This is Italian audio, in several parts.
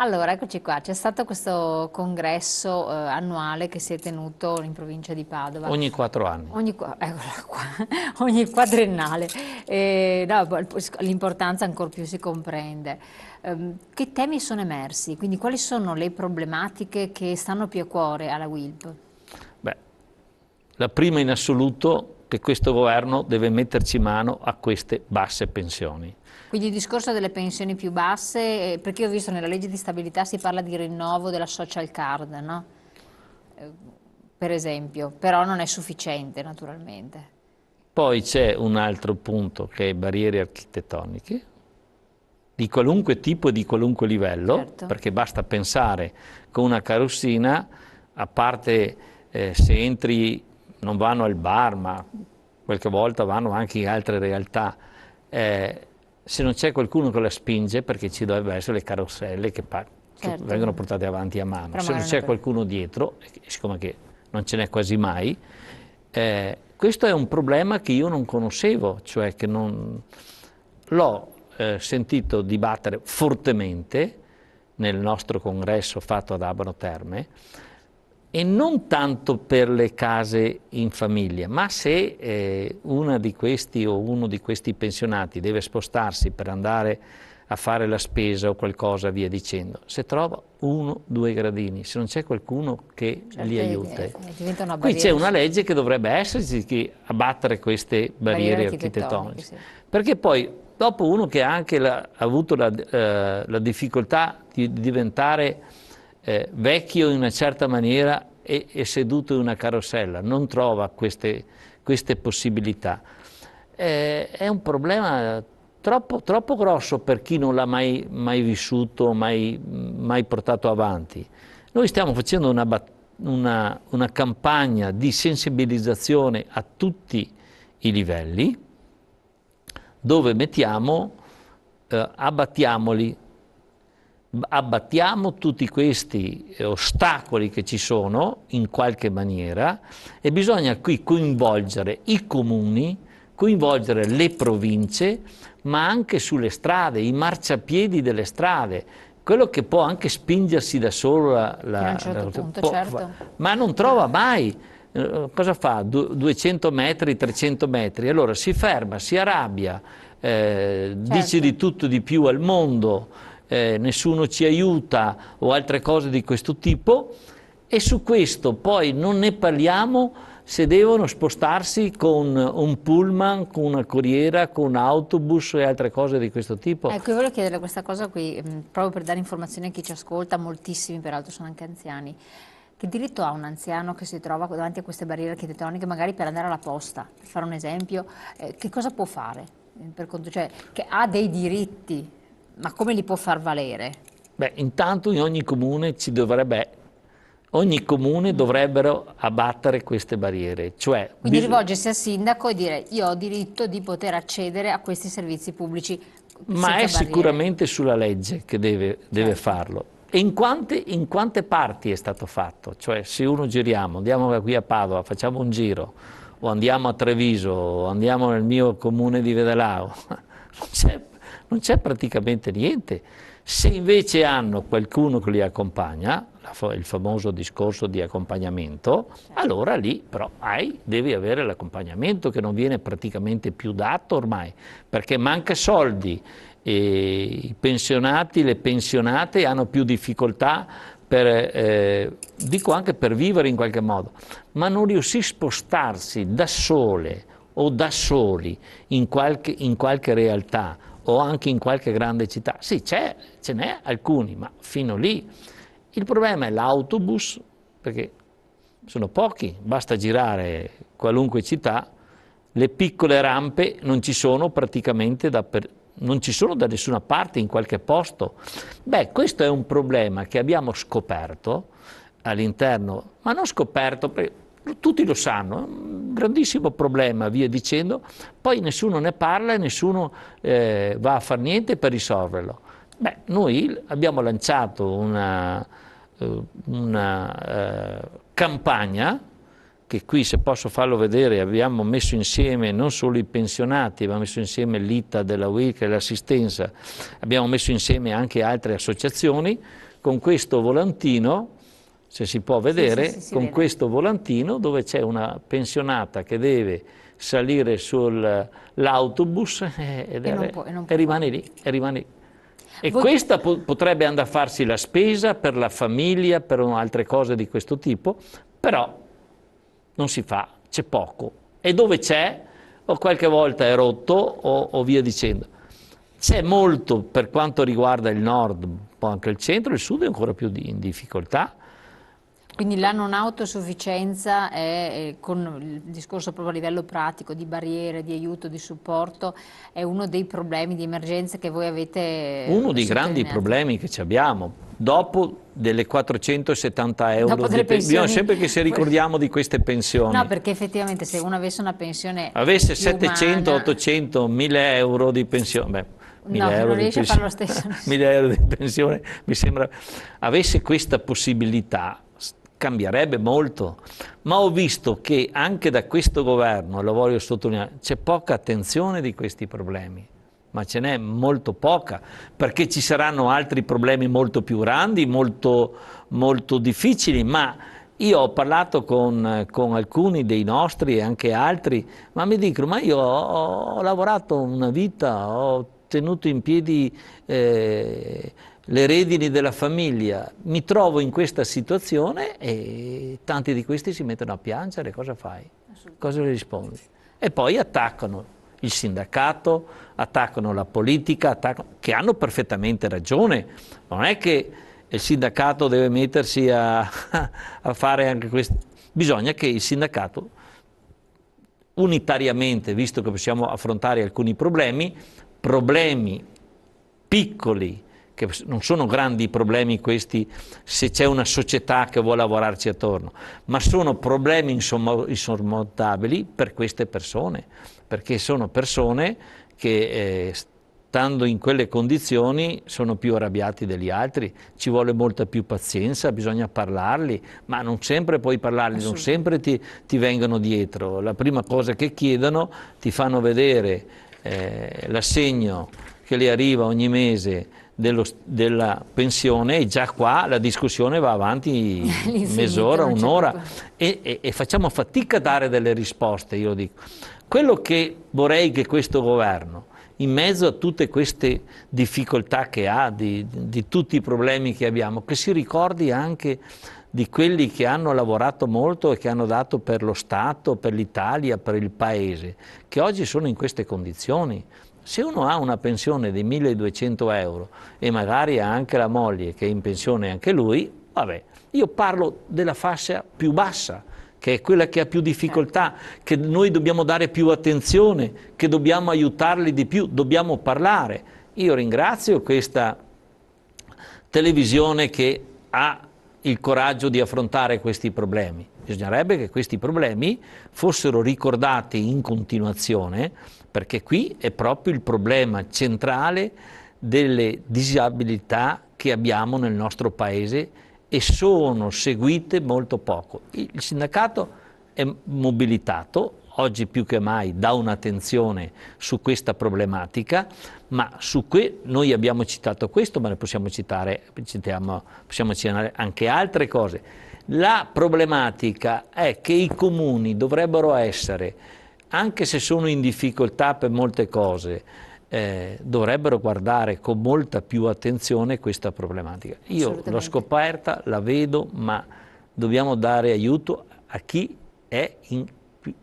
Allora, eccoci qua, c'è stato questo congresso annuale che si è tenuto in provincia di Padova. Ogni 4 anni. Eccola qua, ogni quadriennale. No, poi l'importanza ancor più si comprende. Che temi sono emersi? Quindi quali sono le problematiche che stanno più a cuore alla WILP? Beh, la prima in assoluto che questo governo deve metterci mano a queste basse pensioni. Quindi il discorso delle pensioni più basse, perché ho visto nella legge di stabilità si parla di rinnovo della social card, no? Eh, per esempio, però non è sufficiente naturalmente. Poi c'è un altro punto che è barriere architettoniche, di qualunque tipo e di qualunque livello, Certo, perché basta pensare con una carrozzina, a parte se entri, non vanno al bar, ma qualche volta vanno anche in altre realtà, se non c'è qualcuno che la spinge, perché ci dovrebbero essere le carosselle che certo, vengono portate avanti a mano, però se non magari non è c'è qualcuno dietro, e siccome che non ce n'è quasi mai, questo è un problema che io non conoscevo, cioè che non l'ho sentito dibattere fortemente nel nostro congresso fatto ad Abano Terme, e non tanto per le case in famiglia, ma se una di questi o uno di questi pensionati deve spostarsi per andare a fare la spesa o qualcosa, via dicendo, se trova 1 o 2 gradini, se non c'è qualcuno che li certo, aiuta. diventa una Qui c'è barriera, una legge che dovrebbe esserci, che abbattere queste barriere barriere architettoniche, architettoniche, sì. perché poi dopo uno che ha anche ha avuto la difficoltà di diventare vecchio in una certa maniera e seduto in una carrozzella, non trova queste possibilità. È un problema troppo grosso per chi non l'ha mai vissuto, mai portato avanti. Noi stiamo facendo una campagna di sensibilizzazione a tutti i livelli, dove mettiamo, abbattiamo tutti questi ostacoli che ci sono in qualche maniera, e bisogna qui coinvolgere i comuni, coinvolgere le province, ma anche sulle strade, i marciapiedi delle strade, quello che può anche spingersi da solo, Fino a un certo punto, certo. ma non trova mai. Cosa fa? 200 metri, 300 metri, allora si ferma, si arrabbia, dice Certo. di tutto di più al mondo, nessuno ci aiuta o altre cose di questo tipo, e su questo poi non ne parliamo se devono spostarsi con un pullman, con una corriera, con un autobus e altre cose di questo tipo. Ecco, io volevo chiedere questa cosa qui, proprio per dare informazioni a chi ci ascolta, moltissimi peraltro sono anche anziani. Che diritto ha un anziano che si trova davanti a queste barriere architettoniche, magari per andare alla posta, per fare un esempio, che cosa può fare? Per conto, cioè, che ha dei diritti, ma come li può far valere? Beh, intanto in ogni comune dovrebbero abbattere queste barriere, cioè Quindi rivolgersi al sindaco e dire io ho diritto di poter accedere a questi servizi pubblici ma è senza barriere. sicuramente sulla legge che deve Certo. farlo. E in quante parti è stato fatto? Cioè, se uno giriamo, andiamo da qui a Padova, facciamo un giro, o andiamo a Treviso, o andiamo nel mio comune di Vedelao, non c'è praticamente niente. Se invece hanno qualcuno che li accompagna, il famoso discorso di accompagnamento, allora lì però devi avere l'accompagnamento, che non viene praticamente più dato ormai, perché manca soldi, e i pensionati, le pensionate hanno più difficoltà dico anche per vivere in qualche modo, ma non riuscì a spostarsi da sole o da soli in qualche realtà o anche in qualche grande città. Sì, ce n'è alcuni, ma fino lì. Il problema è l'autobus, perché sono pochi, basta girare qualunque città, le piccole rampe non ci sono praticamente non ci sono da nessuna parte, in qualche posto. Beh, questo è un problema che abbiamo scoperto all'interno, ma non scoperto, perché tutti lo sanno, è un grandissimo problema, via dicendo, poi nessuno ne parla e nessuno va a fare niente per risolverlo. Beh, noi abbiamo lanciato una campagna, che qui, se posso farlo vedere, abbiamo messo insieme non solo i pensionati, abbiamo messo insieme l'ITA della WIC e l'assistenza, abbiamo messo insieme anche altre associazioni, con questo volantino, se si può vedere, si con vede. questo volantino dove c'è una pensionata che deve salire sull'autobus e rimane lì, e rimane lì. E questa potrebbe andare a farsi la spesa per la famiglia, per altre cose di questo tipo, però non si fa, c'è poco. E dove c'è, o qualche volta è rotto, o via dicendo. C'è molto per quanto riguarda il nord, un po' anche il centro, il sud è ancora più in difficoltà. Quindi la non autosufficienza è, con il discorso proprio a livello pratico, di barriere, di aiuto, di supporto, è uno dei problemi di emergenza che voi avete Uno dei grandi sottolineato. problemi che ci abbiamo, dopo delle 470 euro, Dopo delle bisogna pensioni... sempre che ci ricordiamo di queste pensioni. No, perché effettivamente se uno avesse una pensione Avesse più 700, umana... 800, 1000 euro di pensione, beh, 1000 No, euro non di riesce a fare lo pensione, stesso. 1000 euro di pensione, mi sembra, avesse questa possibilità, cambierebbe molto, ma ho visto che anche da questo governo, lo voglio sottolineare, c'è poca attenzione di questi problemi, ma ce n'è molto poca, perché ci saranno altri problemi molto più grandi, molto difficili, ma io ho parlato con alcuni dei nostri e anche altri, ma mi dicono, ma io ho lavorato una vita, ho tenuto in piedi le redini della famiglia, mi trovo in questa situazione e tanti di questi si mettono a piangere, cosa fai? Cosa gli rispondi? E poi attaccano il sindacato, attaccano la politica, che hanno perfettamente ragione, non è che il sindacato deve mettersi a fare anche questo, bisogna che il sindacato unitariamente, visto che possiamo affrontare alcuni problemi piccoli, che non sono grandi problemi questi se c'è una società che vuole lavorarci attorno, ma sono problemi insormontabili per queste persone, perché sono persone che stando in quelle condizioni sono più arrabbiati degli altri, ci vuole molta più pazienza, bisogna parlarli, ma non sempre puoi parlarli, non sempre ti vengono dietro. La prima cosa che chiedono, ti fanno vedere l'assegno che gli arriva ogni mese della pensione e già qua la discussione va avanti mezz'ora, un'ora e facciamo fatica a dare delle risposte, io lo dico. Quello che vorrei che questo governo, in mezzo a tutte queste difficoltà che ha, di tutti i problemi che abbiamo, che si ricordi anche di quelli che hanno lavorato molto e che hanno dato per lo Stato, per l'Italia, per il Paese, che oggi sono in queste condizioni. Se uno ha una pensione di 1200 euro e magari ha anche la moglie che è in pensione anche lui, vabbè, io parlo della fascia più bassa, che è quella che ha più difficoltà, che noi dobbiamo dare più attenzione, che dobbiamo aiutarli di più, dobbiamo parlare. Io ringrazio questa televisione che ha il coraggio di affrontare questi problemi. Bisognerebbe che questi problemi fossero ricordati in continuazione, perché qui è proprio il problema centrale delle disabilità che abbiamo nel nostro Paese e sono seguite molto poco. Il sindacato è mobilitato, oggi più che mai dà un'attenzione su questa problematica, ma noi abbiamo citato questo, ma ne possiamo citare anche altre cose. La problematica è che i comuni dovrebbero essere, anche se sono in difficoltà per molte cose, dovrebbero guardare con molta più attenzione questa problematica. Io l'ho scoperta, la vedo, ma dobbiamo dare aiuto a chi è in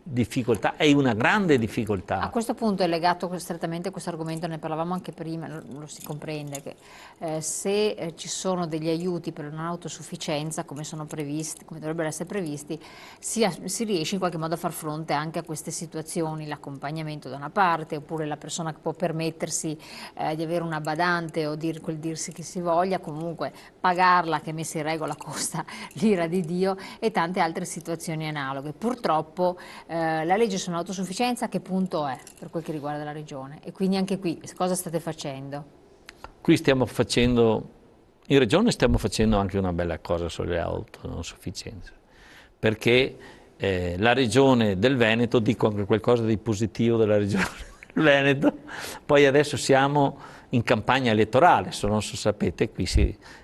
difficoltà, è una grande difficoltà. A questo punto è legato strettamente a questo argomento, ne parlavamo anche prima, lo si comprende che se ci sono degli aiuti per la non autosufficienza come sono previsti, come dovrebbero essere previsti, si riesce in qualche modo a far fronte anche a queste situazioni, l'accompagnamento da una parte, oppure la persona che può permettersi di avere una badante o quel dirsi che si voglia, comunque pagarla che messa in regola costa l'ira di Dio, e tante altre situazioni analoghe. Purtroppo la legge sull'autosufficienza a che punto è per quel che riguarda la Regione? E quindi anche qui cosa state facendo? Qui stiamo facendo, in Regione stiamo facendo anche una bella cosa sulle autosufficienze, perché la Regione del Veneto, dico anche qualcosa di positivo della Regione Veneto. Poi adesso siamo in campagna elettorale, se non so sapete, qui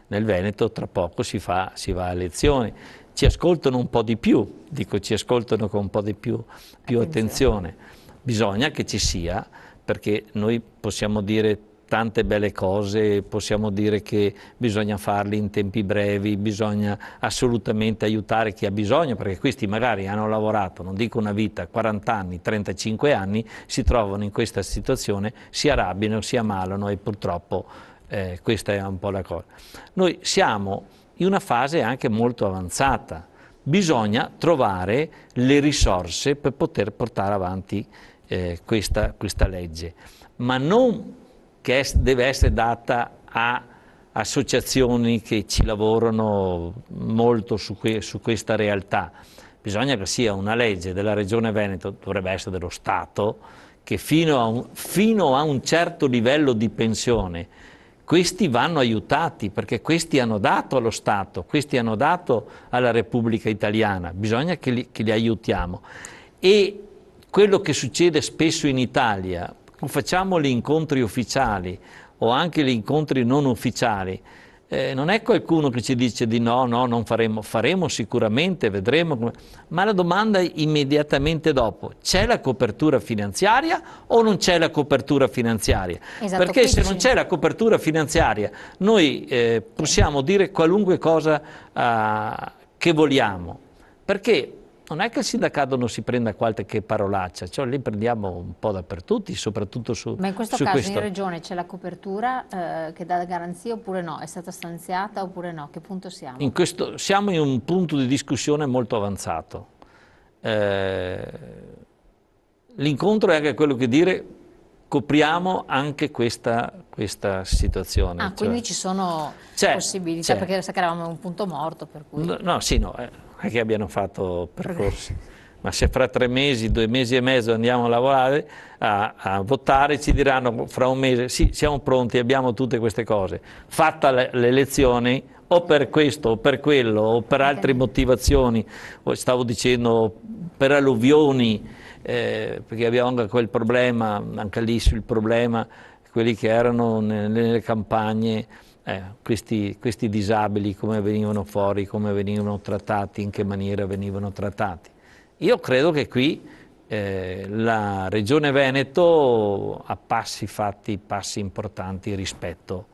nel Veneto tra poco si va a elezioni. Ci ascoltano un po' di più, dico ci ascoltano con un po' di più attenzione. Bisogna che ci sia, perché noi possiamo dire tante belle cose, possiamo dire che bisogna farli in tempi brevi, bisogna assolutamente aiutare chi ha bisogno, perché questi magari hanno lavorato, non dico una vita, 40 anni, 35 anni, si trovano in questa situazione, si arrabbiano, si ammalano e purtroppo questa è un po' la cosa. Noi siamo in una fase anche molto avanzata, bisogna trovare le risorse per poter portare avanti questa legge, ma non che deve essere data a associazioni che ci lavorano molto su questa realtà. Bisogna che sia una legge della Regione Veneto, dovrebbe essere dello Stato, che fino a un certo livello di pensione questi vanno aiutati, perché questi hanno dato allo Stato, questi hanno dato alla Repubblica Italiana, bisogna che li aiutiamo. E quello che succede spesso in Italia, facciamo gli incontri ufficiali o anche gli incontri non ufficiali, non è qualcuno che ci dice di no, non faremo sicuramente, vedremo, ma la domanda immediatamente dopo, c'è la copertura finanziaria o non c'è la copertura finanziaria? Esatto, perché se non c'è la copertura finanziaria noi possiamo dire qualunque cosa che vogliamo, perché non è che il sindacato non si prenda qualche parolaccia, cioè lì prendiamo un po' dappertutto, soprattutto su questo. Ma in questo caso in Regione c'è la copertura che dà garanzia oppure no? È stata stanziata oppure no? Che punto siamo? Siamo in un punto di discussione molto avanzato. L'incontro è anche quello che dire copriamo anche questa situazione. Ah, quindi ci sono possibilità, perché sa che eravamo un punto morto. Per cui... No, sì, no, non è che abbiano fatto percorsi, ma se fra 3 mesi, 2 mesi e mezzo andiamo a lavorare, a votare, ci diranno fra un mese, sì, siamo pronti, abbiamo tutte queste cose. Fatta le elezioni, o per questo, o per quello, o per altre motivazioni, stavo dicendo per alluvioni, perché abbiamo anche quel problema, anche lì sul problema, quelli che erano nelle campagne, questi disabili come venivano fuori, come venivano trattati, in che maniera venivano trattati. Io credo che qui la Regione Veneto ha fatti passi importanti rispetto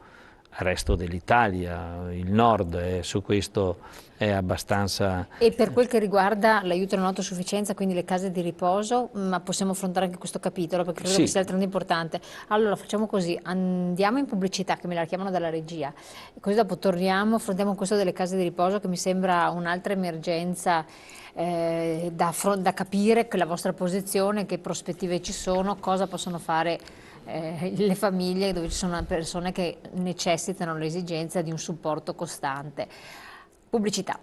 al resto dell'Italia, il nord su questo è abbastanza... E per quel che riguarda l'aiuto alla non autosufficienza, quindi le case di riposo, ma possiamo affrontare anche questo capitolo perché credo che sia altrettanto importante. Allora facciamo così, andiamo in pubblicità che me la chiamano dalla regia, così dopo torniamo, affrontiamo questo delle case di riposo che mi sembra un'altra emergenza da capire, che la vostra posizione, che prospettive ci sono, cosa possono fare le famiglie dove ci sono persone che necessitano l'esigenza di un supporto costante. Pubblicità.